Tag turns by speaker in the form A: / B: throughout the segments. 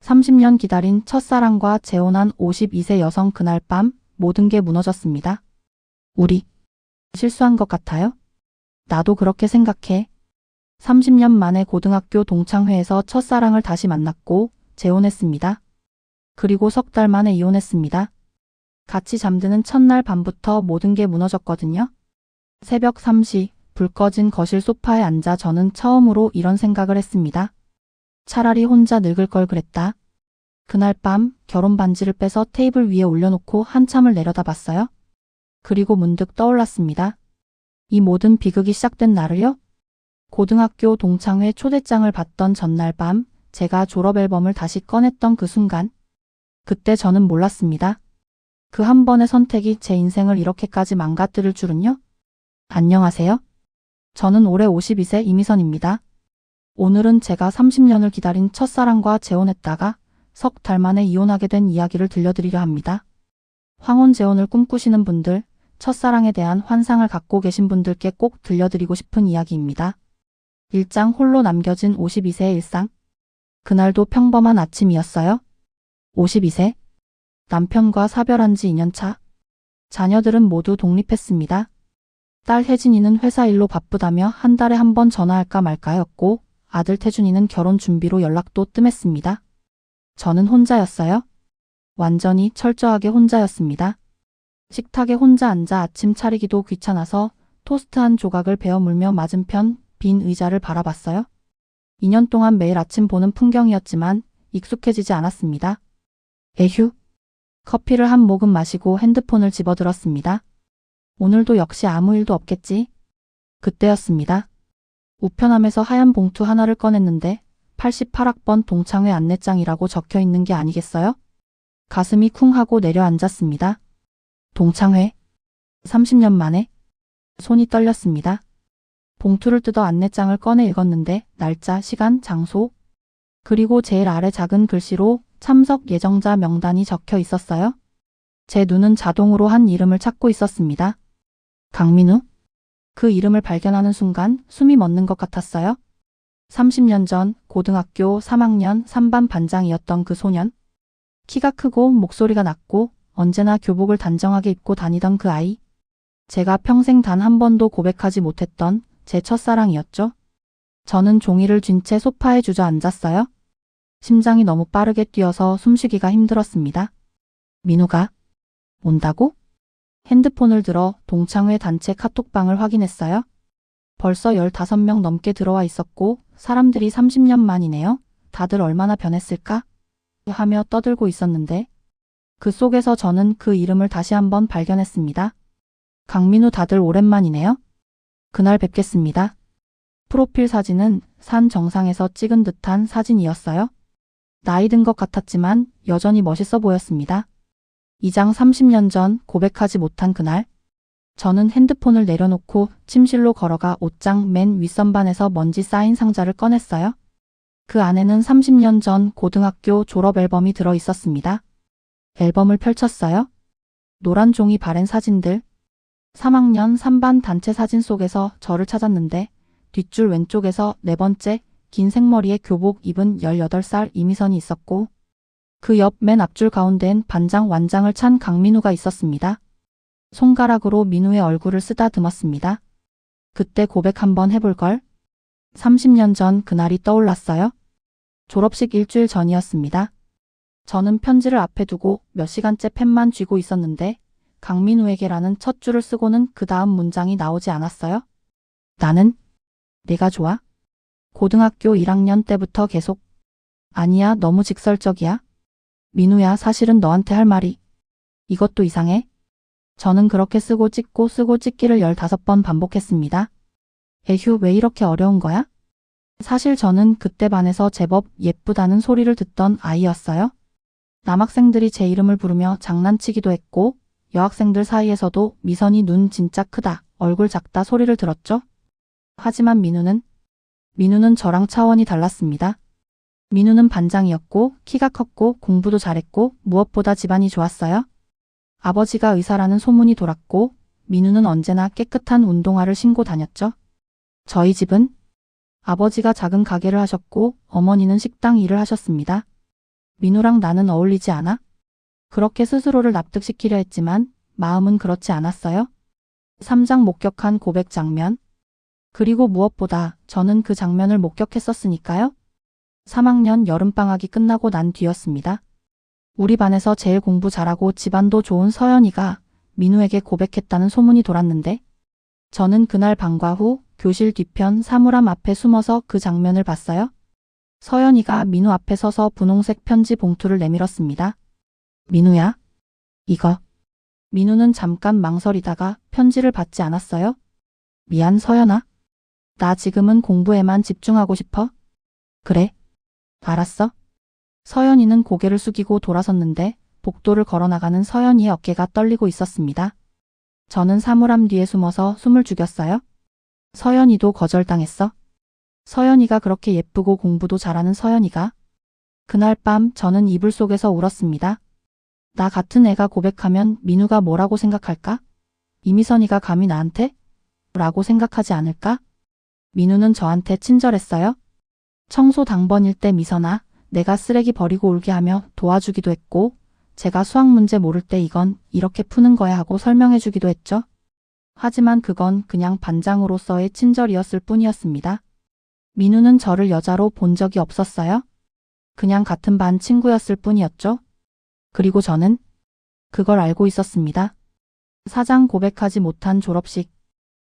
A: 30년 기다린 첫사랑과 재혼한 52세 여성. 그날 밤 모든 게 무너졌습니다. 우리 실수한 것 같아요? 나도 그렇게 생각해. 30년 만에 고등학교 동창회에서 첫사랑을 다시 만났고 재혼했습니다. 그리고 석 달 만에 이혼했습니다. 같이 잠드는 첫날 밤부터 모든 게 무너졌거든요. 새벽 3시 불 꺼진 거실 소파에 앉아 저는 처음으로 이런 생각을 했습니다. 차라리 혼자 늙을 걸 그랬다. 그날 밤 결혼 반지를 빼서 테이블 위에 올려놓고 한참을 내려다봤어요. 그리고 문득 떠올랐습니다. 이 모든 비극이 시작된 날을요? 고등학교 동창회 초대장을 받던 전날 밤 제가 졸업 앨범을 다시 꺼냈던 그 순간. 그때 저는 몰랐습니다. 그 한 번의 선택이 제 인생을 이렇게까지 망가뜨릴 줄은요? 안녕하세요. 저는 올해 52세 이미선입니다. 오늘은 제가 30년을 기다린 첫사랑과 재혼했다가 석 달 만에 이혼하게 된 이야기를 들려드리려 합니다. 황혼 재혼을 꿈꾸시는 분들, 첫사랑에 대한 환상을 갖고 계신 분들께 꼭 들려드리고 싶은 이야기입니다. 일장 홀로 남겨진 52세의 일상. 그날도 평범한 아침이었어요. 52세. 남편과 사별한 지 2년 차. 자녀들은 모두 독립했습니다. 딸 혜진이는 회사 일로 바쁘다며 한 달에 한 번 전화할까 말까였고 아들 태준이는 결혼 준비로 연락도 뜸했습니다. 저는 혼자였어요. 완전히 철저하게 혼자였습니다. 식탁에 혼자 앉아 아침 차리기도 귀찮아서 토스트 한 조각을 베어 물며 맞은편 빈 의자를 바라봤어요. 2년 동안 매일 아침 보는 풍경이었지만 익숙해지지 않았습니다. 에휴. 커피를 한 모금 마시고 핸드폰을 집어들었습니다. 오늘도 역시 아무 일도 없겠지. 그때였습니다. 우편함에서 하얀 봉투 하나를 꺼냈는데 88학번 동창회 안내장이라고 적혀 있는 게 아니겠어요? 가슴이 쿵 하고 내려앉았습니다. 동창회. 30년 만에. 손이 떨렸습니다. 봉투를 뜯어 안내장을 꺼내 읽었는데 날짜, 시간, 장소, 그리고 제일 아래 작은 글씨로 참석 예정자 명단이 적혀 있었어요. 제 눈은 자동으로 한 이름을 찾고 있었습니다. 강민우? 그 이름을 발견하는 순간 숨이 멎는 것 같았어요. 30년 전 고등학교 3학년 3반 반장이었던 그 소년. 키가 크고 목소리가 낮고 언제나 교복을 단정하게 입고 다니던 그 아이. 제가 평생 단 한 번도 고백하지 못했던 제 첫사랑이었죠. 저는 종이를 쥔 채 소파에 주저앉았어요. 심장이 너무 빠르게 뛰어서 숨쉬기가 힘들었습니다. 민우가 온다고? 핸드폰을 들어 동창회 단체 카톡방을 확인했어요. 벌써 15명 넘게 들어와 있었고 사람들이 30년 만이네요. 다들 얼마나 변했을까? 하며 떠들고 있었는데 그 속에서 저는 그 이름을 다시 한번 발견했습니다. 강민우 다들 오랜만이네요. 그날 뵙겠습니다. 프로필 사진은 산 정상에서 찍은 듯한 사진이었어요. 나이 든 것 같았지만 여전히 멋있어 보였습니다. 2장 30년 전 고백하지 못한 그날. 저는 핸드폰을 내려놓고 침실로 걸어가 옷장 맨 윗선반에서 먼지 쌓인 상자를 꺼냈어요. 그 안에는 30년 전 고등학교 졸업 앨범이 들어 있었습니다. 앨범을 펼쳤어요. 노란 종이 바랜 사진들. 3학년 3반 단체 사진 속에서 저를 찾았는데 뒷줄 왼쪽에서 네 번째 긴 생머리에 교복 입은 18살 이미선이 있었고 그 옆 맨 앞줄 가운데엔 반장 완장을 찬 강민우가 있었습니다. 손가락으로 민우의 얼굴을 쓰다듬었습니다. 그때 고백 한번 해볼걸? 30년 전 그날이 떠올랐어요. 졸업식 일주일 전이었습니다. 저는 편지를 앞에 두고 몇 시간째 펜만 쥐고 있었는데 강민우에게라는 첫 줄을 쓰고는 그 다음 문장이 나오지 않았어요. 나는 네가 좋아. 고등학교 1학년 때부터 계속. 아니야, 너무 직설적이야. 민우야, 사실은 너한테 할 말이. 이것도 이상해. 저는 그렇게 쓰고 찍고 쓰고 찍기를 15번 반복했습니다. 에휴, 왜 이렇게 어려운 거야? 사실 저는 그때 반에서 제법 예쁘다는 소리를 듣던 아이였어요. 남학생들이 제 이름을 부르며 장난치기도 했고 여학생들 사이에서도 미선이 눈 진짜 크다, 얼굴 작다 소리를 들었죠. 하지만 민우는 저랑 차원이 달랐습니다. 민우는 반장이었고 키가 컸고 공부도 잘했고 무엇보다 집안이 좋았어요. 아버지가 의사라는 소문이 돌았고 민우는 언제나 깨끗한 운동화를 신고 다녔죠. 저희 집은 아버지가 작은 가게를 하셨고 어머니는 식당 일을 하셨습니다. 민우랑 나는 어울리지 않아? 그렇게 스스로를 납득시키려 했지만 마음은 그렇지 않았어요. 3장 목격한 고백 장면. 그리고 무엇보다 저는 그 장면을 목격했었으니까요. 3학년 여름방학이 끝나고 난 뒤였습니다. 우리 반에서 제일 공부 잘하고 집안도 좋은 서연이가 민우에게 고백했다는 소문이 돌았는데 저는 그날 방과 후 교실 뒤편 사물함 앞에 숨어서 그 장면을 봤어요. 서연이가 민우 앞에 서서 분홍색 편지 봉투를 내밀었습니다. 민우야, 이거. 민우는 잠깐 망설이다가 편지를 받지 않았어요. 미안 서연아. 나 지금은 공부에만 집중하고 싶어. 그래. 알았어. 서연이는 고개를 숙이고 돌아섰는데 복도를 걸어나가는 서연이의 어깨가 떨리고 있었습니다. 저는 사물함 뒤에 숨어서 숨을 죽였어요. 서연이도 거절당했어. 서연이가 그렇게 예쁘고 공부도 잘하는 서연이가. 그날 밤 저는 이불 속에서 울었습니다. 나 같은 애가 고백하면 민우가 뭐라고 생각할까? 이미선이가 감히 나한테? 라고 생각하지 않을까? 민우는 저한테 친절했어요. 청소 당번일 때 미선아, 내가 쓰레기 버리고 올게 하며 도와주기도 했고 제가 수학 문제 모를 때 이건 이렇게 푸는 거야 하고 설명해 주기도 했죠. 하지만 그건 그냥 반장으로서의 친절이었을 뿐이었습니다. 민우는 저를 여자로 본 적이 없었어요. 그냥 같은 반 친구였을 뿐이었죠. 그리고 저는 그걸 알고 있었습니다. 사장 고백하지 못한 졸업식.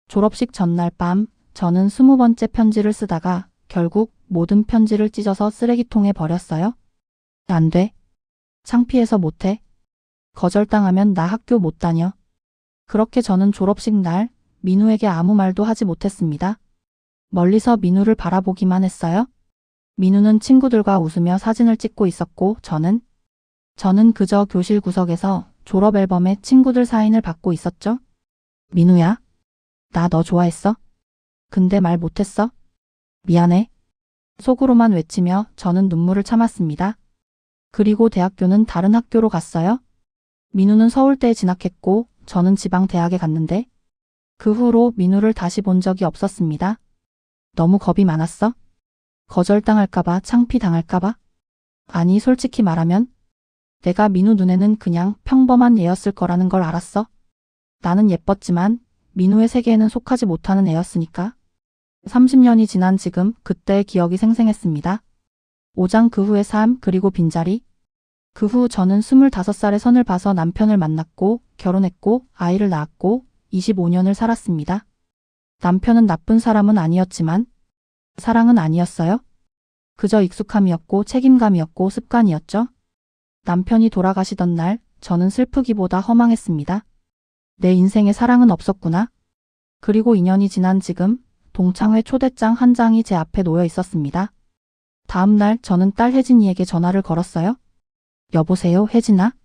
A: 졸업식 전날 밤 저는 20번째 편지를 쓰다가 결국 모든 편지를 찢어서 쓰레기통에 버렸어요. 안 돼. 창피해서 못해. 거절당하면 나 학교 못 다녀. 그렇게 저는 졸업식 날 민우에게 아무 말도 하지 못했습니다. 멀리서 민우를 바라보기만 했어요. 민우는 친구들과 웃으며 사진을 찍고 있었고 저는 그저 교실 구석에서 졸업 앨범에 친구들 사인을 받고 있었죠. 민우야, 나 너 좋아했어. 근데 말 못했어. 미안해. 속으로만 외치며 저는 눈물을 참았습니다. 그리고 대학교는 다른 학교로 갔어요. 민우는 서울대에 진학했고 저는 지방 대학에 갔는데 그 후로 민우를 다시 본 적이 없었습니다. 너무 겁이 많았어? 거절당할까봐, 창피당할까봐? 아니, 솔직히 말하면 내가 민우 눈에는 그냥 평범한 애였을 거라는 걸 알았어. 나는 예뻤지만 민우의 세계에는 속하지 못하는 애였으니까. 30년이 지난 지금 그때의 기억이 생생했습니다. 5장 그 후의 삶 그리고 빈자리. 그 후 저는 25살의 선을 봐서 남편을 만났고 결혼했고 아이를 낳았고 25년을 살았습니다. 남편은 나쁜 사람은 아니었지만 사랑은 아니었어요. 그저 익숙함이었고 책임감이었고 습관이었죠. 남편이 돌아가시던 날 저는 슬프기보다 허망했습니다. 내 인생에 사랑은 없었구나. 그리고 2년이 지난 지금 동창회 초대장 한 장이 제 앞에 놓여 있었습니다. 다음 날 저는 딸 혜진이에게 전화를 걸었어요. 여보세요, 혜진아?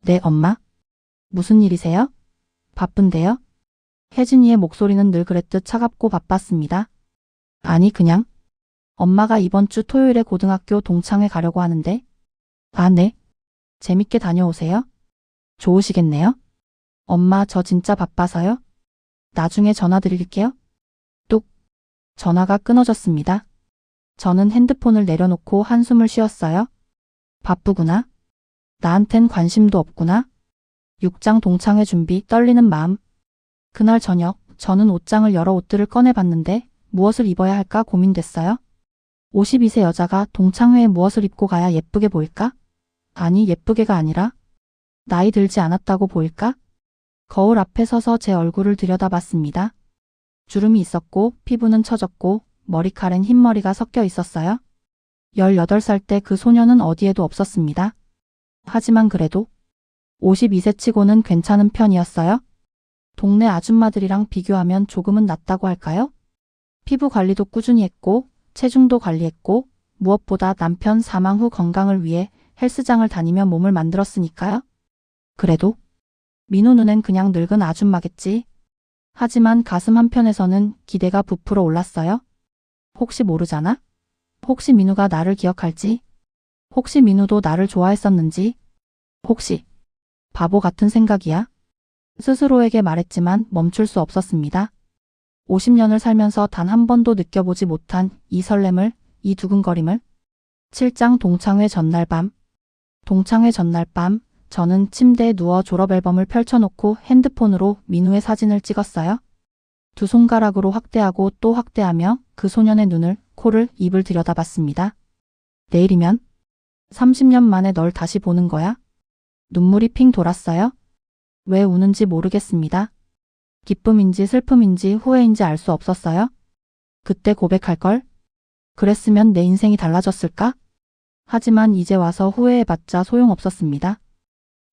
A: 네, 엄마. 무슨 일이세요? 바쁜데요? 혜진이의 목소리는 늘 그랬듯 차갑고 바빴습니다. 아니, 그냥 엄마가 이번 주 토요일에 고등학교 동창회 가려고 하는데. 아, 네. 재밌게 다녀오세요. 좋으시겠네요. 엄마, 저 진짜 바빠서요. 나중에 전화 드릴게요. 뚝. 전화가 끊어졌습니다. 저는 핸드폰을 내려놓고 한숨을 쉬었어요. 바쁘구나. 나한텐 관심도 없구나. 6장 동창회 준비, 떨리는 마음. 그날 저녁 저는 옷장을 열어 옷들을 꺼내봤는데 무엇을 입어야 할까 고민됐어요. 52세 여자가 동창회에 무엇을 입고 가야 예쁘게 보일까? 아니, 예쁘게가 아니라 나이 들지 않았다고 보일까? 거울 앞에 서서 제 얼굴을 들여다봤습니다. 주름이 있었고 피부는 처졌고 머리칼엔 흰머리가 섞여 있었어요. 18살 때 그 소녀는 어디에도 없었습니다. 하지만 그래도 52세 치고는 괜찮은 편이었어요. 동네 아줌마들이랑 비교하면 조금은 낫다고 할까요? 피부 관리도 꾸준히 했고 체중도 관리했고 무엇보다 남편 사망 후 건강을 위해 헬스장을 다니며 몸을 만들었으니까요. 그래도 민우 눈엔 그냥 늙은 아줌마겠지. 하지만 가슴 한편에서는 기대가 부풀어 올랐어요. 혹시 모르잖아? 혹시 민우가 나를 기억할지? 혹시 민우도 나를 좋아했었는지? 혹시 바보 같은 생각이야? 스스로에게 말했지만 멈출 수 없었습니다. 50년을 살면서 단 한 번도 느껴보지 못한 이 설렘을, 이 두근거림을. 7장 동창회 전날 밤. 동창회 전날 밤 저는 침대에 누워 졸업앨범을 펼쳐놓고 핸드폰으로 민우의 사진을 찍었어요. 두 손가락으로 확대하고 또 확대하며 그 소년의 눈을, 코를, 입을 들여다봤습니다. 내일이면 30년 만에 널 다시 보는 거야? 눈물이 핑 돌았어요. 왜 우는지 모르겠습니다. 기쁨인지 슬픔인지 후회인지 알 수 없었어요. 그때 고백할걸? 그랬으면 내 인생이 달라졌을까? 하지만 이제 와서 후회해봤자 소용없었습니다.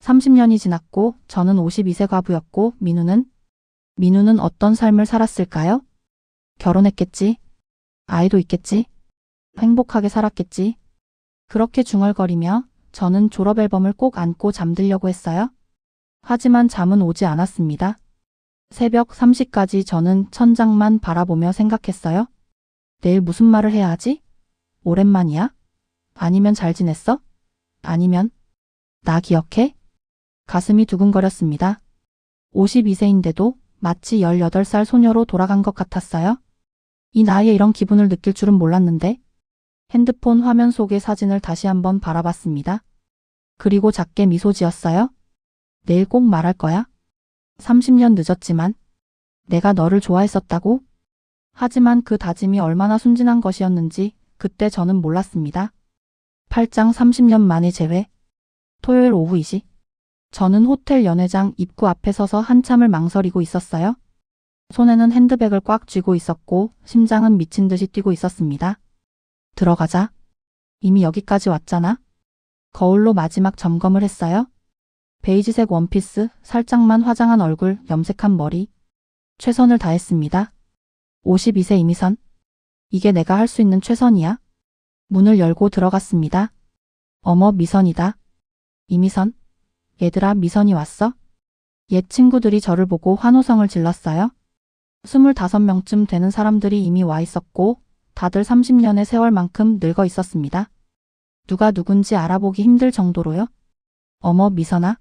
A: 30년이 지났고 저는 52세 과부였고 민우는 어떤 삶을 살았을까요? 결혼했겠지. 아이도 있겠지. 행복하게 살았겠지. 그렇게 중얼거리며 저는 졸업앨범을 꼭 안고 잠들려고 했어요. 하지만 잠은 오지 않았습니다. 새벽 3시까지 저는 천장만 바라보며 생각했어요. 내일 무슨 말을 해야 하지? 오랜만이야? 아니면 잘 지냈어? 아니면 나 기억해? 가슴이 두근거렸습니다. 52세인데도 마치 18살 소녀로 돌아간 것 같았어요. 이 나이에 이런 기분을 느낄 줄은 몰랐는데 핸드폰 화면 속의 사진을 다시 한번 바라봤습니다. 그리고 작게 미소 지었어요. 내일 꼭 말할 거야. 30년 늦었지만 내가 너를 좋아했었다고? 하지만 그 다짐이 얼마나 순진한 것이었는지 그때 저는 몰랐습니다. 8장 30년 만의 재회. 토요일 오후 2시. 저는 호텔 연회장 입구 앞에 서서 한참을 망설이고 있었어요. 손에는 핸드백을 꽉 쥐고 있었고 심장은 미친 듯이 뛰고 있었습니다. 들어가자. 이미 여기까지 왔잖아. 거울로 마지막 점검을 했어요. 베이지색 원피스, 살짝만 화장한 얼굴, 염색한 머리. 최선을 다했습니다. 52세 이미선. 이게 내가 할 수 있는 최선이야? 문을 열고 들어갔습니다. 어머, 미선이다. 이미선. 얘들아, 미선이 왔어? 옛 친구들이 저를 보고 환호성을 질렀어요. 25명쯤 되는 사람들이 이미 와 있었고 다들 30년의 세월만큼 늙어 있었습니다. 누가 누군지 알아보기 힘들 정도로요. 어머, 미선아.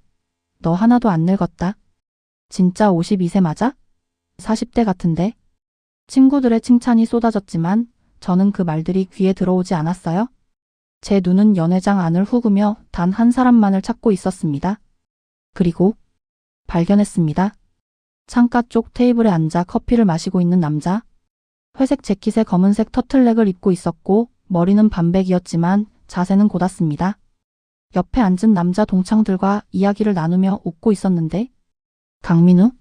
A: 너 하나도 안 늙었다. 진짜 52세 맞아? 40대 같은데. 친구들의 칭찬이 쏟아졌지만 저는 그 말들이 귀에 들어오지 않았어요. 제 눈은 연회장 안을 후그며 단 한 사람만을 찾고 있었습니다. 그리고 발견했습니다. 창가 쪽 테이블에 앉아 커피를 마시고 있는 남자. 회색 재킷에 검은색 터틀넥을 입고 있었고 머리는 반백이었지만 자세는 곧았습니다. 옆에 앉은 남자 동창들과 이야기를 나누며 웃고 있었는데 강민우?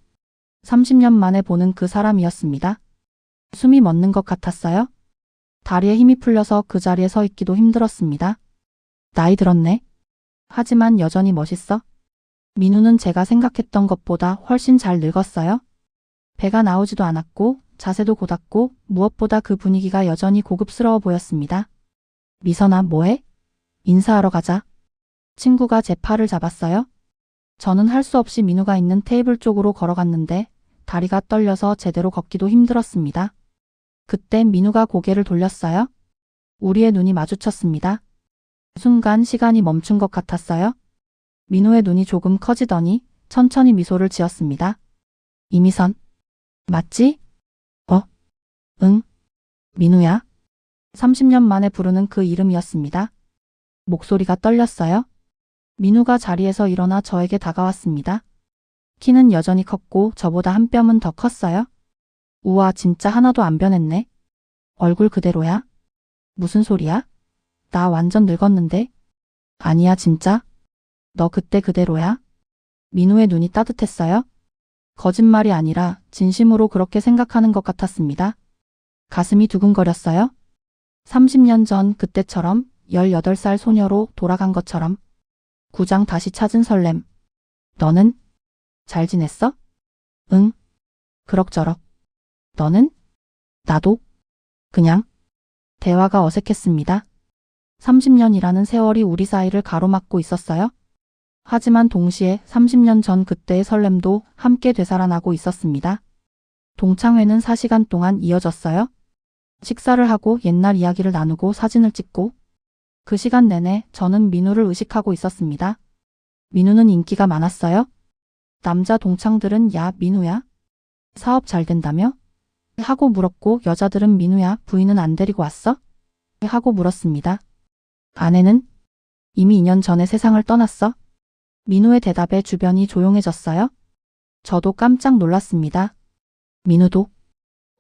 A: 30년 만에 보는 그 사람이었습니다. 숨이 멎는 것 같았어요. 다리에 힘이 풀려서 그 자리에 서 있기도 힘들었습니다. 나이 들었네. 하지만 여전히 멋있어. 민우는 제가 생각했던 것보다 훨씬 잘 늙었어요. 배가 나오지도 않았고 자세도 곧았고 무엇보다 그 분위기가 여전히 고급스러워 보였습니다. 미선아, 뭐해? 인사하러 가자. 친구가 제 팔을 잡았어요. 저는 할 수 없이 민우가 있는 테이블 쪽으로 걸어갔는데 다리가 떨려서 제대로 걷기도 힘들었습니다. 그때 민우가 고개를 돌렸어요. 우리의 눈이 마주쳤습니다. 순간 시간이 멈춘 것 같았어요. 민우의 눈이 조금 커지더니 천천히 미소를 지었습니다. 이미선. 맞지? 응. 민우야. 30년 만에 부르는 그 이름이었습니다. 목소리가 떨렸어요. 민우가 자리에서 일어나 저에게 다가왔습니다. 키는 여전히 컸고 저보다 한 뼘은 더 컸어요. 우와, 진짜 하나도 안 변했네. 얼굴 그대로야? 무슨 소리야? 나 완전 늙었는데? 아니야, 진짜? 너 그때 그대로야? 민우의 눈이 따뜻했어요. 거짓말이 아니라 진심으로 그렇게 생각하는 것 같았습니다. 가슴이 두근거렸어요. 30년 전 그때처럼 18살 소녀로 돌아간 것처럼. 구장 다시 찾은 설렘. 너는? 잘 지냈어? 응. 그럭저럭. 너는? 나도. 그냥. 대화가 어색했습니다. 30년이라는 세월이 우리 사이를 가로막고 있었어요. 하지만 동시에 30년 전 그때의 설렘도 함께 되살아나고 있었습니다. 동창회는 4시간 동안 이어졌어요. 식사를 하고 옛날 이야기를 나누고 사진을 찍고 그 시간 내내 저는 민우를 의식하고 있었습니다. 민우는 인기가 많았어요. 남자 동창들은 야, 민우야? 사업 잘 된다며? 하고 물었고 여자들은 민우야, 부인은 안 데리고 왔어? 하고 물었습니다. 아내는? 이미 2년 전에 세상을 떠났어? 민우의 대답에 주변이 조용해졌어요. 저도 깜짝 놀랐습니다. 민우도?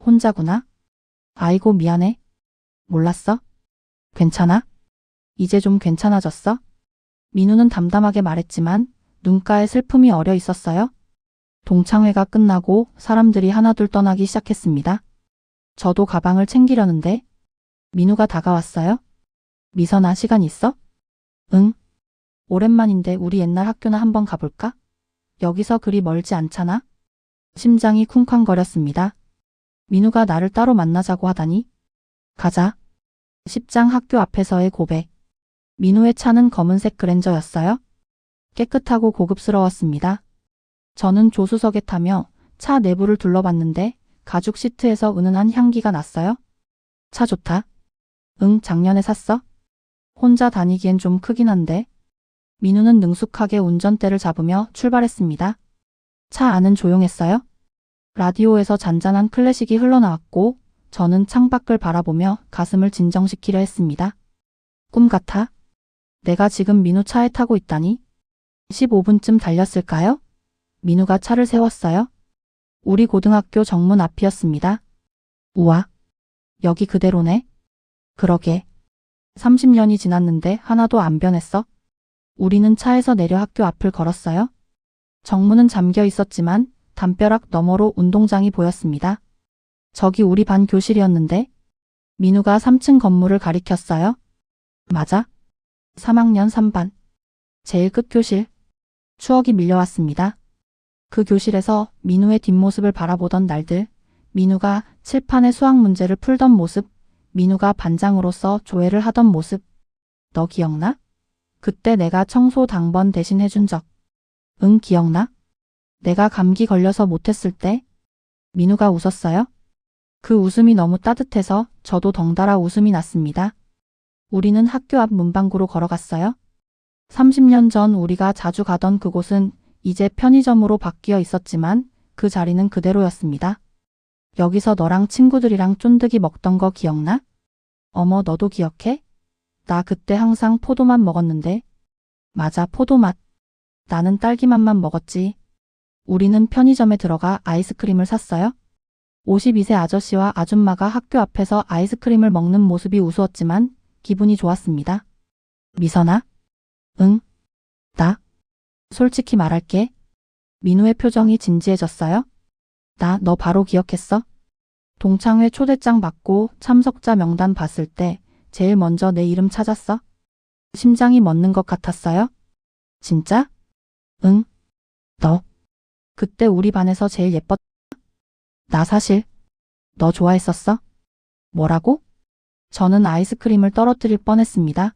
A: 혼자구나? 아이고 미안해. 몰랐어? 괜찮아? 이제 좀 괜찮아졌어? 민우는 담담하게 말했지만 눈가에 슬픔이 어려 있었어요. 동창회가 끝나고 사람들이 하나둘 떠나기 시작했습니다. 저도 가방을 챙기려는데 민우가 다가왔어요. 미선아, 시간 있어? 응. 오랜만인데 우리 옛날 학교나 한번 가볼까? 여기서 그리 멀지 않잖아? 심장이 쿵쾅거렸습니다. 민우가 나를 따로 만나자고 하다니? 가자. 10장 학교 앞에서의 고백. 민우의 차는 검은색 그랜저였어요. 깨끗하고 고급스러웠습니다. 저는 조수석에 타며 차 내부를 둘러봤는데 가죽 시트에서 은은한 향기가 났어요. 차 좋다. 응, 작년에 샀어. 혼자 다니기엔 좀 크긴 한데. 민우는 능숙하게 운전대를 잡으며 출발했습니다. 차 안은 조용했어요. 라디오에서 잔잔한 클래식이 흘러나왔고 저는 창밖을 바라보며 가슴을 진정시키려 했습니다. 꿈 같아. 내가 지금 민우 차에 타고 있다니. 15분쯤 달렸을까요? 민우가 차를 세웠어요. 우리 고등학교 정문 앞이었습니다. 우와. 여기 그대로네. 그러게. 30년이 지났는데 하나도 안 변했어. 우리는 차에서 내려 학교 앞을 걸었어요. 정문은 잠겨 있었지만 담벼락 너머로 운동장이 보였습니다. 저기 우리 반 교실이었는데. 민우가 3층 건물을 가리켰어요. 맞아. 3학년 3반. 제일 끝 교실. 추억이 밀려왔습니다. 그 교실에서 민우의 뒷모습을 바라보던 날들, 민우가 칠판에 수학 문제를 풀던 모습, 민우가 반장으로서 조회를 하던 모습. 너 기억나? 그때 내가 청소 당번 대신 해준 적. 응, 기억나? 내가 감기 걸려서 못했을 때 민우가 웃었어요. 그 웃음이 너무 따뜻해서 저도 덩달아 웃음이 났습니다. 우리는 학교 앞 문방구로 걸어갔어요. 30년 전 우리가 자주 가던 그곳은 이제 편의점으로 바뀌어 있었지만 그 자리는 그대로였습니다. 여기서 너랑 친구들이랑 쫀득이 먹던 거 기억나? 어머, 너도 기억해? 나 그때 항상 포도맛 먹었는데. 맞아, 포도맛. 나는 딸기맛만 먹었지. 우리는 편의점에 들어가 아이스크림을 샀어요. 52세 아저씨와 아줌마가 학교 앞에서 아이스크림을 먹는 모습이 우스웠지만 기분이 좋았습니다. 미선아? 응? 나? 솔직히 말할게. 민우의 표정이 진지해졌어요. 나 너 바로 기억했어? 동창회 초대장 받고 참석자 명단 봤을 때 제일 먼저 내 이름 찾았어? 심장이 멎는 것 같았어요. 진짜? 응. 너. 그때 우리 반에서 제일 예뻤. 나 사실 너 좋아했었어? 뭐라고? 저는 아이스크림을 떨어뜨릴 뻔했습니다.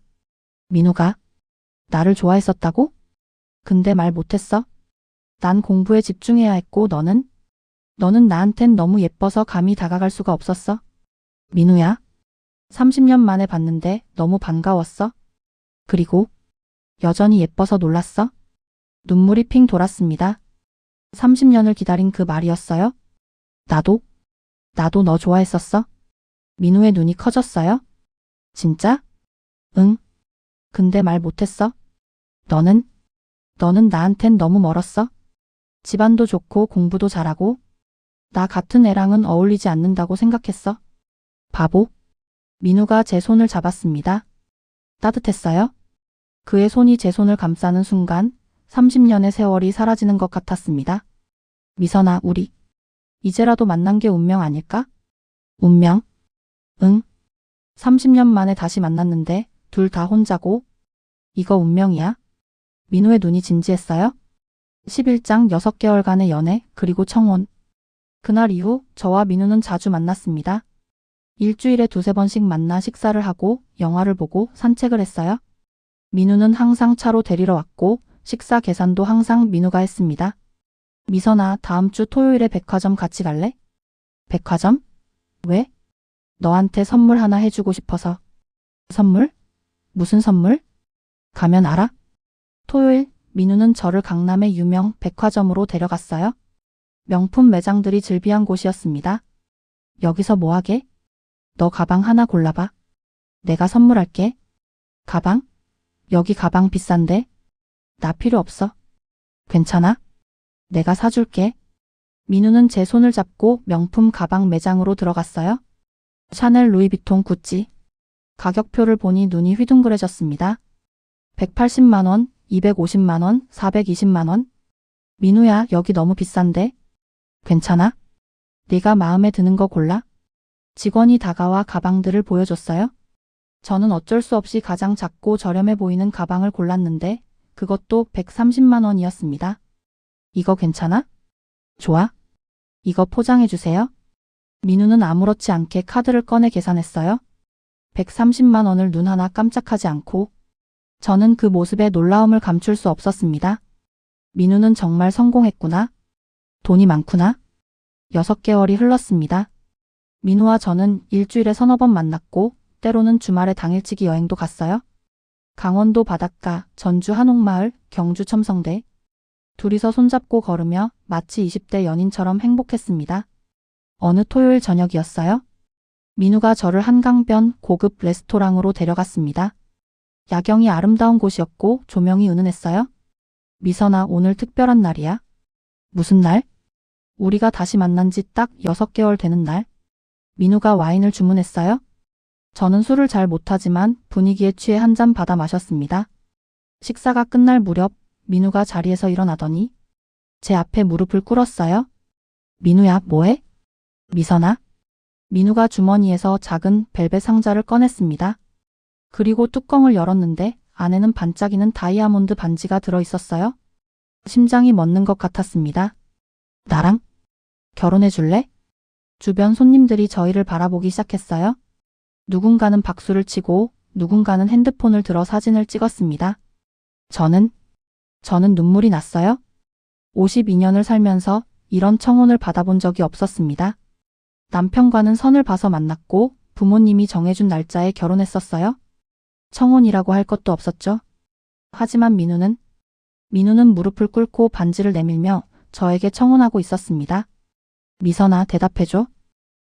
A: 민우가 나를 좋아했었다고? 근데 말 못했어. 난 공부에 집중해야 했고 너는 나한텐 너무 예뻐서 감히 다가갈 수가 없었어. 민우야. 30년 만에 봤는데 너무 반가웠어. 그리고 여전히 예뻐서 놀랐어. 눈물이 핑 돌았습니다. 30년을 기다린 그 말이었어요? 나도 너 좋아했었어? 민우의 눈이 커졌어요. 진짜? 응. 근데 말 못했어. 너는 나한텐 너무 멀었어. 집안도 좋고 공부도 잘하고 나 같은 애랑은 어울리지 않는다고 생각했어. 바보. 민우가 제 손을 잡았습니다. 따뜻했어요. 그의 손이 제 손을 감싸는 순간 30년의 세월이 사라지는 것 같았습니다. 미선아, 우리 이제라도 만난 게 운명 아닐까? 운명? 응. 30년 만에 다시 만났는데 둘 다 혼자고. 이거 운명이야? 민우의 눈이 진지했어요. 11장 6개월간의 연애 그리고 청혼. 그날 이후 저와 민우는 자주 만났습니다. 일주일에 2~3번씩 만나 식사를 하고 영화를 보고 산책을 했어요. 민우는 항상 차로 데리러 왔고 식사 계산도 항상 민우가 했습니다. 미선아, 다음 주 토요일에 백화점 같이 갈래? 백화점? 왜? 너한테 선물 하나 해주고 싶어서. 선물? 무슨 선물? 가면 알아? 토요일, 민우는 저를 강남의 유명 백화점으로 데려갔어요. 명품 매장들이 즐비한 곳이었습니다. 여기서 뭐 하게? 너 가방 하나 골라봐. 내가 선물할게. 가방? 여기 가방 비싼데? 나 필요 없어. 괜찮아? 내가 사줄게. 민우는 제 손을 잡고 명품 가방 매장으로 들어갔어요. 샤넬, 루이비통, 구찌. 가격표를 보니 눈이 휘둥그레졌습니다. 180만 원, 250만 원, 420만 원. 민우야, 여기 너무 비싼데? 괜찮아? 네가 마음에 드는 거 골라. 직원이 다가와 가방들을 보여줬어요. 저는 어쩔 수 없이 가장 작고 저렴해 보이는 가방을 골랐는데 그것도 130만 원이었습니다. 이거 괜찮아? 좋아. 이거 포장해 주세요. 민우는 아무렇지 않게 카드를 꺼내 계산했어요. 130만 원을 눈 하나 깜짝하지 않고 저는 그 모습에 놀라움을 감출 수 없었습니다. 민우는 정말 성공했구나. 돈이 많구나. 6개월이 흘렀습니다. 민우와 저는 일주일에 서너 번 만났고 때로는 주말에 당일치기 여행도 갔어요. 강원도 바닷가, 전주 한옥마을, 경주 첨성대. 둘이서 손잡고 걸으며 마치 20대 연인처럼 행복했습니다. 어느 토요일 저녁이었어요. 민우가 저를 한강변 고급 레스토랑으로 데려갔습니다. 야경이 아름다운 곳이었고 조명이 은은했어요. 미선아, 오늘 특별한 날이야. 무슨 날? 우리가 다시 만난 지 딱 6개월 되는 날. 민우가 와인을 주문했어요. 저는 술을 잘 못하지만 분위기에 취해 한 잔 받아 마셨습니다. 식사가 끝날 무렵 민우가 자리에서 일어나더니 제 앞에 무릎을 꿇었어요. 민우야, 뭐해? 미선아. 민우가 주머니에서 작은 벨벳 상자를 꺼냈습니다. 그리고 뚜껑을 열었는데 안에는 반짝이는 다이아몬드 반지가 들어있었어요. 심장이 멎는 것 같았습니다. 나랑 결혼해 줄래? 주변 손님들이 저희를 바라보기 시작했어요. 누군가는 박수를 치고 누군가는 핸드폰을 들어 사진을 찍었습니다. 저는 눈물이 났어요. 52년을 살면서 이런 청혼을 받아본 적이 없었습니다. 남편과는 선을 봐서 만났고 부모님이 정해준 날짜에 결혼했었어요. 청혼이라고 할 것도 없었죠. 하지만 민우는 무릎을 꿇고 반지를 내밀며 저에게 청혼하고 있었습니다. 미선아, 대답해줘.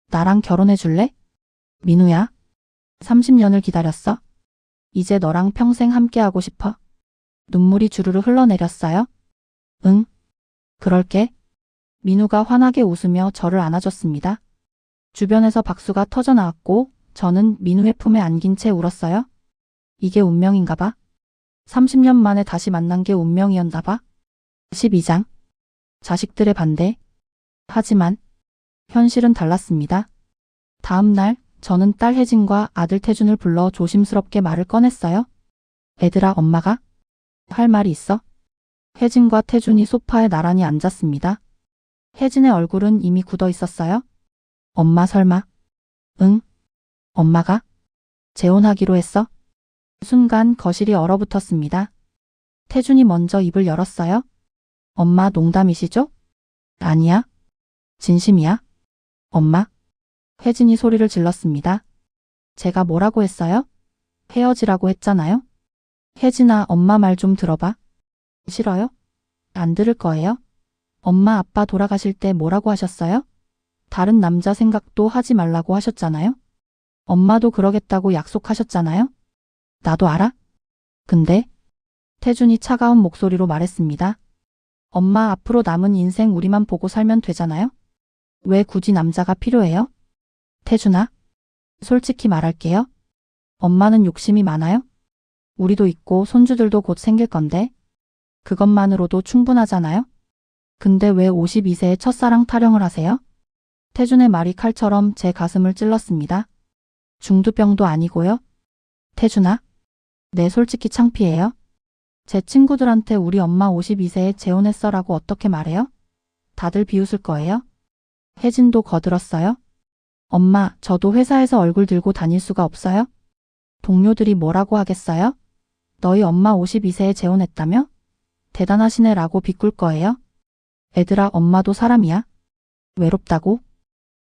A: 나랑 결혼해 줄래? 민우야. 30년을 기다렸어. 이제 너랑 평생 함께하고 싶어. 눈물이 주르르 흘러내렸어요. 응. 그럴게. 민우가 환하게 웃으며 저를 안아줬습니다. 주변에서 박수가 터져 나왔고 저는 민우의 품에 안긴 채 울었어요. 이게 운명인가 봐. 30년 만에 다시 만난 게 운명이었나 봐. 12장. 자식들의 반대. 하지만 현실은 달랐습니다. 다음 날 저는 딸 혜진과 아들 태준을 불러 조심스럽게 말을 꺼냈어요. 애들아, 엄마가 할 말이 있어. 혜진과 태준이 소파에 나란히 앉았습니다. 혜진의 얼굴은 이미 굳어 있었어요. 엄마 설마? 응. 엄마가 재혼하기로 했어? 순간 거실이 얼어붙었습니다. 태준이 먼저 입을 열었어요. 엄마, 농담이시죠? 아니야. 진심이야. 엄마. 혜진이 소리를 질렀습니다. 제가 뭐라고 했어요? 헤어지라고 했잖아요. 혜진아, 엄마 말 좀 들어봐. 싫어요? 안 들을 거예요? 엄마, 아빠 돌아가실 때 뭐라고 하셨어요? 다른 남자 생각도 하지 말라고 하셨잖아요. 엄마도 그러겠다고 약속하셨잖아요. 나도 알아. 근데 태준이 차가운 목소리로 말했습니다. 엄마, 앞으로 남은 인생 우리만 보고 살면 되잖아요. 왜 굳이 남자가 필요해요? 태준아, 솔직히 말할게요. 엄마는 욕심이 많아요. 우리도 있고 손주들도 곧 생길 건데 그것만으로도 충분하잖아요. 근데 왜 52세에 첫사랑 타령을 하세요? 태준의 말이 칼처럼 제 가슴을 찔렀습니다. 중두병도 아니고요. 태준아, 네, 솔직히 창피해요. 제 친구들한테 우리 엄마 52세에 재혼했어라고 어떻게 말해요? 다들 비웃을 거예요. 혜진도 거들었어요. 엄마, 저도 회사에서 얼굴 들고 다닐 수가 없어요? 동료들이 뭐라고 하겠어요? 너희 엄마 52세에 재혼했다며? 대단하시네 라고 비꿀 거예요. 애들아, 엄마도 사람이야. 외롭다고?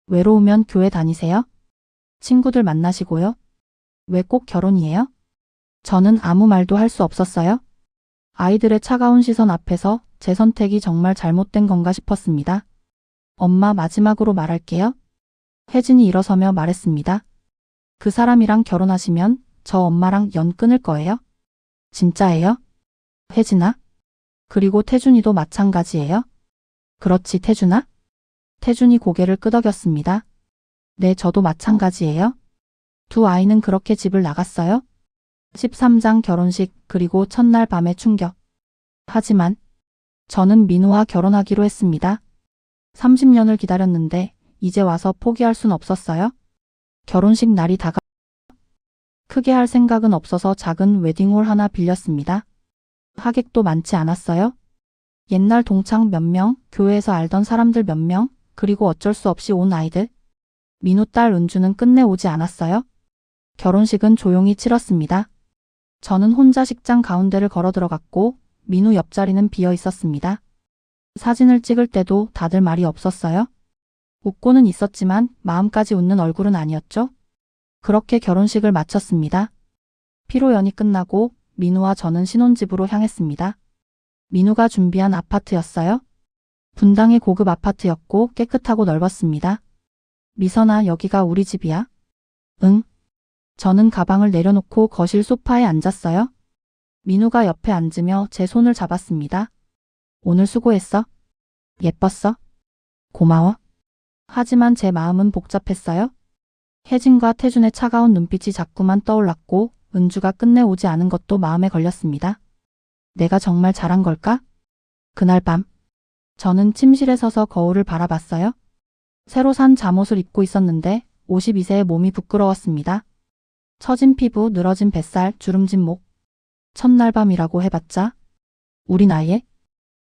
A: 외로우면 교회 다니세요. 친구들 만나시고요. 왜 꼭 결혼이에요? 저는 아무 말도 할 수 없었어요. 아이들의 차가운 시선 앞에서 제 선택이 정말 잘못된 건가 싶었습니다. 엄마, 마지막으로 말할게요. 혜진이 일어서며 말했습니다. 그 사람이랑 결혼하시면 저 엄마랑 연 끊을 거예요. 진짜예요? 혜진아? 그리고 태준이도 마찬가지예요? 그렇지, 태준아? 태준이 고개를 끄덕였습니다. 네, 저도 마찬가지예요. 두 아이는 그렇게 집을 나갔어요? 13장 결혼식 그리고 첫날 밤의 충격. 하지만 저는 민우와 결혼하기로 했습니다. 30년을 기다렸는데 이제 와서 포기할 순 없었어요. 결혼식 날이 크게 할 생각은 없어서 작은 웨딩홀 하나 빌렸습니다. 하객도 많지 않았어요. 옛날 동창 몇 명, 교회에서 알던 사람들 몇 명, 그리고 어쩔 수 없이 온 아이들. 민우 딸 은주는 끝내 오지 않았어요. 결혼식은 조용히 치렀습니다. 저는 혼자 식장 가운데를 걸어 들어갔고 민우 옆자리는 비어 있었습니다. 사진을 찍을 때도 다들 말이 없었어요. 웃고는 있었지만 마음까지 웃는 얼굴은 아니었죠. 그렇게 결혼식을 마쳤습니다. 피로연이 끝나고 민우와 저는 신혼집으로 향했습니다. 민우가 준비한 아파트였어요. 분당의 고급 아파트였고 깨끗하고 넓었습니다. 미선아, 여기가 우리 집이야? 응. 저는 가방을 내려놓고 거실 소파에 앉았어요. 민우가 옆에 앉으며 제 손을 잡았습니다. 오늘 수고했어. 예뻤어. 고마워. 하지만 제 마음은 복잡했어요. 혜진과 태준의 차가운 눈빛이 자꾸만 떠올랐고 은주가 끝내 오지 않은 것도 마음에 걸렸습니다. 내가 정말 잘한 걸까? 그날 밤 저는 침실에 서서 거울을 바라봤어요. 새로 산 잠옷을 입고 있었는데 52세의 몸이 부끄러웠습니다. 처진 피부, 늘어진 뱃살, 주름진 목. 첫날 밤이라고 해봤자 우리 나이에?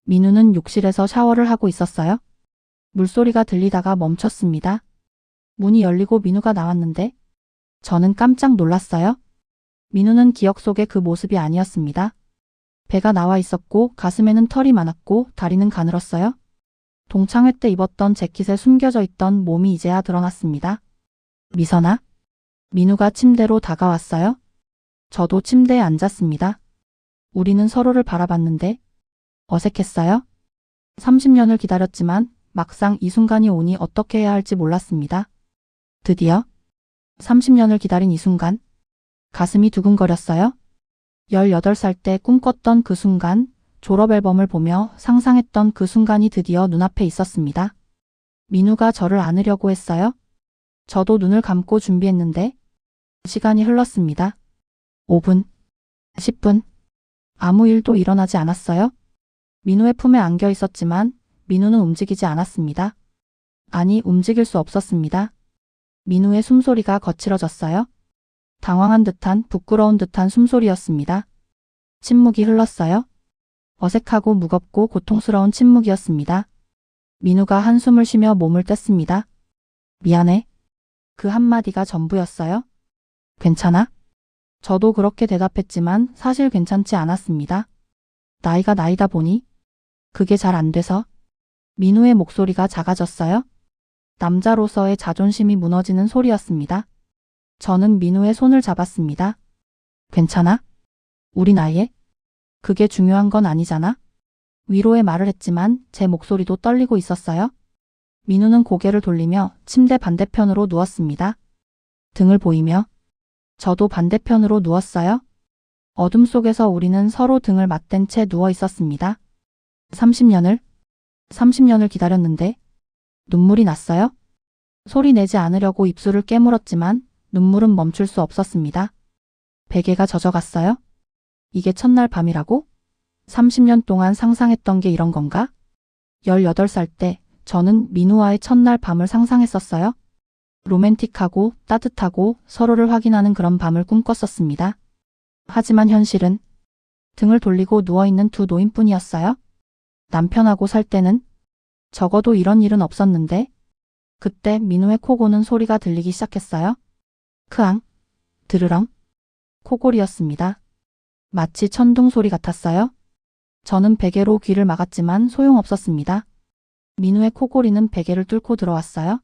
A: 민우는 욕실에서 샤워를 하고 있었어요. 물소리가 들리다가 멈췄습니다. 문이 열리고 민우가 나왔는데 저는 깜짝 놀랐어요. 민우는 기억 속의 그 모습이 아니었습니다. 배가 나와 있었고 가슴에는 털이 많았고 다리는 가늘었어요. 동창회 때 입었던 재킷에 숨겨져 있던 몸이 이제야 드러났습니다. 미선아? 민우가 침대로 다가왔어요. 저도 침대에 앉았습니다. 우리는 서로를 바라봤는데 어색했어요. 30년을 기다렸지만 막상 이 순간이 오니 어떻게 해야 할지 몰랐습니다. 드디어 30년을 기다린 이 순간 가슴이 두근거렸어요. 18살 때 꿈꿨던 그 순간, 졸업 앨범을 보며 상상했던 그 순간이 드디어 눈앞에 있었습니다. 민우가 저를 안으려고 했어요. 저도 눈을 감고 준비했는데 시간이 흘렀습니다. 5분, 10분, 아무 일도 일어나지 않았어요. 민우의 품에 안겨 있었지만 민우는 움직이지 않았습니다. 아니, 움직일 수 없었습니다. 민우의 숨소리가 거칠어졌어요. 당황한 듯한 부끄러운 듯한 숨소리였습니다. 침묵이 흘렀어요. 어색하고 무겁고 고통스러운 침묵이었습니다. 민우가 한숨을 쉬며 몸을 뗐습니다. 미안해. 그 한마디가 전부였어요. 괜찮아? 저도 그렇게 대답했지만 사실 괜찮지 않았습니다. 나이가 나이다 보니 그게 잘 안 돼서. 민우의 목소리가 작아졌어요. 남자로서의 자존심이 무너지는 소리였습니다. 저는 민우의 손을 잡았습니다. 괜찮아? 우리 나이에? 그게 중요한 건 아니잖아? 위로의 말을 했지만 제 목소리도 떨리고 있었어요. 민우는 고개를 돌리며 침대 반대편으로 누웠습니다. 등을 보이며 저도 반대편으로 누웠어요. 어둠 속에서 우리는 서로 등을 맞댄 채 누워 있었습니다. 30년을 기다렸는데 눈물이 났어요. 소리 내지 않으려고 입술을 깨물었지만 눈물은 멈출 수 없었습니다. 베개가 젖어갔어요. 이게 첫날 밤이라고? 30년 동안 상상했던 게 이런 건가? 18살 때 저는 민우와의 첫날 밤을 상상했었어요. 로맨틱하고 따뜻하고 서로를 확인하는 그런 밤을 꿈꿨었습니다. 하지만 현실은 등을 돌리고 누워있는 두 노인뿐이었어요. 남편하고 살 때는 적어도 이런 일은 없었는데 그때 민우의 코 고는 소리가 들리기 시작했어요. 크앙, 드르렁, 코골이였습니다. 마치 천둥 소리 같았어요. 저는 베개로 귀를 막았지만 소용없었습니다. 민우의 코골이는 베개를 뚫고 들어왔어요.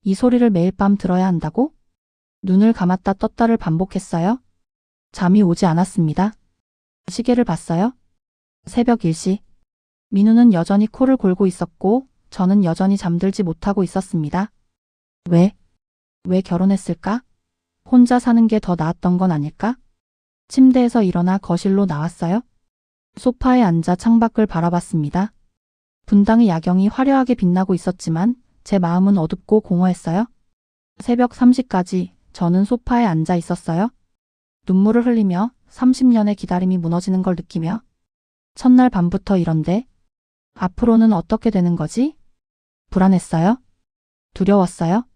A: 이 소리를 매일 밤 들어야 한다고? 눈을 감았다 떴다를 반복했어요. 잠이 오지 않았습니다. 시계를 봤어요. 새벽 1시. 민우는 여전히 코를 골고 있었고 저는 여전히 잠들지 못하고 있었습니다. 왜 결혼했을까? 혼자 사는 게 더 나았던 건 아닐까? 침대에서 일어나 거실로 나왔어요. 소파에 앉아 창밖을 바라봤습니다. 분당의 야경이 화려하게 빛나고 있었지만 제 마음은 어둡고 공허했어요. 새벽 3시까지 저는 소파에 앉아 있었어요. 눈물을 흘리며 30년의 기다림이 무너지는 걸 느끼며 첫날 밤부터 이런데 앞으로는 어떻게 되는 거지? 불안했어요. 두려웠어요.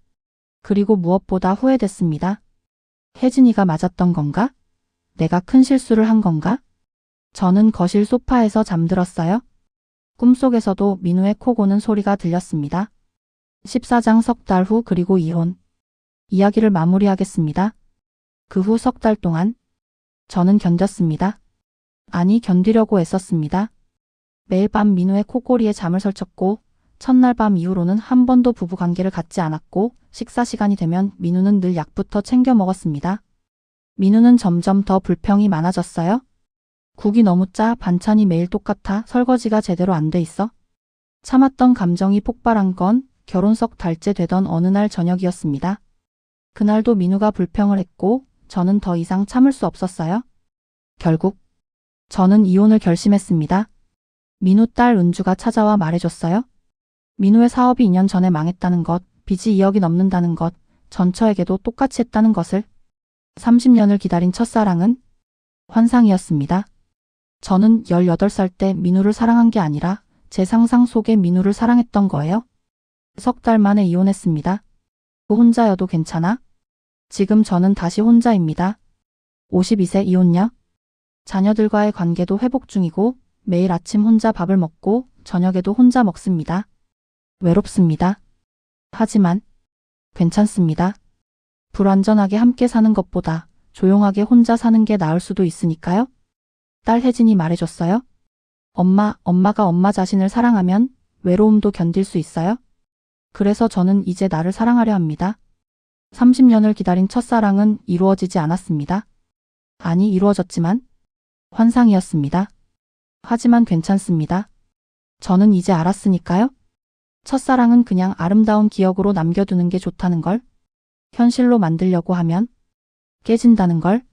A: 그리고 무엇보다 후회됐습니다. 혜진이가 맞았던 건가? 내가 큰 실수를 한 건가? 저는 거실 소파에서 잠들었어요. 꿈속에서도 민우의 코 고는 소리가 들렸습니다. 14장 석 달 후 그리고 이혼. 이야기를 마무리하겠습니다. 그 후 석 달 동안 저는 견뎠습니다. 아니 견디려고 애썼습니다. 매일 밤 민우의 코골이에 잠을 설쳤고 첫날 밤 이후로는 한 번도 부부관계를 갖지 않았고 식사 시간이 되면 민우는 늘 약부터 챙겨 먹었습니다. 민우는 점점 더 불평이 많아졌어요. 국이 너무 짜, 반찬이 매일 똑같아, 설거지가 제대로 안 돼 있어. 참았던 감정이 폭발한 건 결혼 석 달째 되던 어느 날 저녁이었습니다. 그날도 민우가 불평을 했고 저는 더 이상 참을 수 없었어요. 결국 저는 이혼을 결심했습니다. 민우 딸 은주가 찾아와 말해줬어요. 민우의 사업이 2년 전에 망했다는 것, 빚이 2억이 넘는다는 것, 전처에게도 똑같이 했다는 것을. 30년을 기다린 첫사랑은 환상이었습니다. 저는 18살 때 민우를 사랑한 게 아니라 제 상상 속의 민우를 사랑했던 거예요. 석 달 만에 이혼했습니다. 혼자여도 괜찮아? 지금 저는 다시 혼자입니다. 52세 이혼녀. 자녀들과의 관계도 회복 중이고 매일 아침 혼자 밥을 먹고 저녁에도 혼자 먹습니다. 외롭습니다. 하지만 괜찮습니다. 불완전하게 함께 사는 것보다 조용하게 혼자 사는 게 나을 수도 있으니까요. 딸 혜진이 말해줬어요. 엄마가 엄마 자신을 사랑하면 외로움도 견딜 수 있어요? 그래서 저는 이제 나를 사랑하려 합니다. 30년을 기다린 첫사랑은 이루어지지 않았습니다. 아니, 이루어졌지만 환상이었습니다. 하지만 괜찮습니다. 저는 이제 알았으니까요. 첫사랑은 그냥 아름다운 기억으로 남겨두는 게 좋다는 걸, 현실로 만들려고 하면 깨진다는 걸.